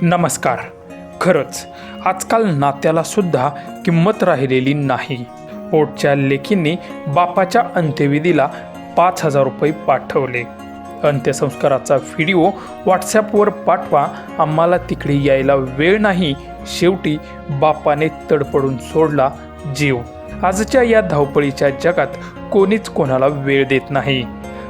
नमस्कार. खरंच आजकाल नात्याला सुद्धा किंमत राहिलेली नाही. पोटच्या लेकींनी बापाच्या अंत्यविधीला 5,000 रुपये पाठवले. अंत्यसंस्काराचा व्हिडिओ व्हॉट्सॲपवर पाठवा, आम्हाला तिकडे यायला वेळ नाही. शेवटी बापाने तडपडून सोडला जीव. आजच्या या धावपळीच्या जगात कोणीच कोणाला वेळ देत नाही.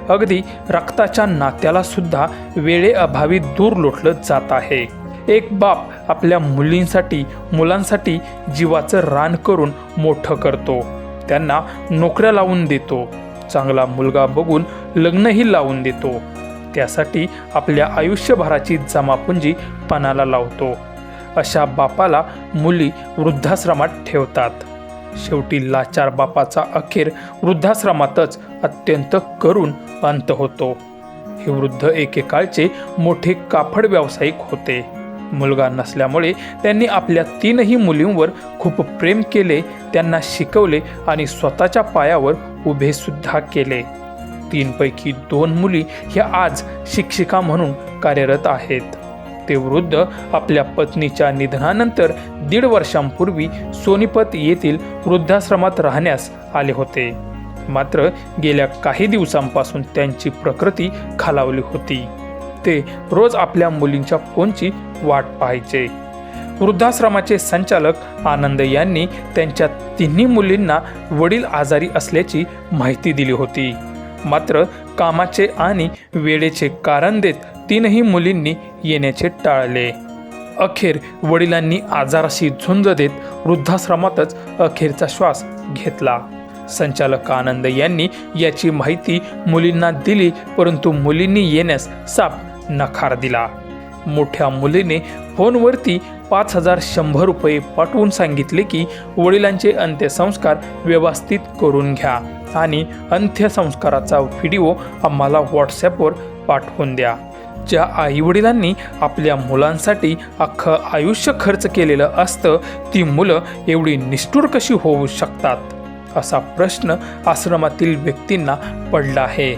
अगदी रक्ताच्या नात्याला सुद्धा वेळेअभावी दूर लोटलं जात आहे. एक बाप आपल्या मुलांसाठी जीवाचं रान करून मोठं करतो. त्यांना नोकऱ्या लावून देतो. चांगला मुलगा बघून लग्नही लावून देतो. त्यासाठी आपल्या आयुष्यभराची जमापुंजी पणाला लावतो. अशा बापाला मुली वृद्धाश्रमात ठेवतात. शेवटी लाचार बापाचा अखेर वृद्धाश्रमातच अत्यंत करून अंत होतो. हे वृद्ध एकेकाळचे मोठे कापड व्यावसायिक होते. मुलगा नसल्यामुळे त्यांनी आपल्या 3ही मुलींवर खूप प्रेम केले. त्यांना शिकवले आणि स्वतःच्या पायावर उभे सुद्धा केले. 3 पैकी 2 मुली ह्या आज शिक्षिका म्हणून कार्यरत आहेत. ते वृद्ध आपल्या पत्नीच्या निधनानंतर 1.5 वर्षांपूर्वी सोनीपत येथील वृद्धाश्रमात राहण्यास आले होते. मात्र गेल्या काही दिवसांपासून त्यांची प्रकृती खालावली होती. ते रोज आपल्या मुलींच्या फोनची वाट पाहायचे. वृद्धाश्रमाचे संचालक आनंद यांनी त्यांच्या 3ही मुलींना वडील आजारी असल्याची माहिती दिली होती. मात्र कामाचे आणि वेळेचे कारण देत 3ही मुलींनी येण्याचे टाळले. अखेर वडिलांनी आजाराशी झुंज देत वृद्धाश्रमातच अखेरचा श्वास घेतला. संचालक आनंद यांनी याची माहिती मुलींना दिली, परंतु मुलींनी येण्यास साफ नकार दिला. मोठ्या मुलीने फोनवरती 5,100 रुपये पाठवून सांगितले की वडिलांचे अंत्यसंस्कार व्यवस्थित करून घ्या आणि अंत्यसंस्काराचा व्हिडिओ आम्हाला व्हॉट्सॲपवर पाठवून द्या. ज्या आईवडिलांनी आपल्या मुलांसाठी अख्खं आयुष्य खर्च केलेलं असतं, ती मुलं एवढी निष्ठुर कशी होऊ शकतात, असा प्रश्न आश्रमातील व्यक्तींना पडला आहे.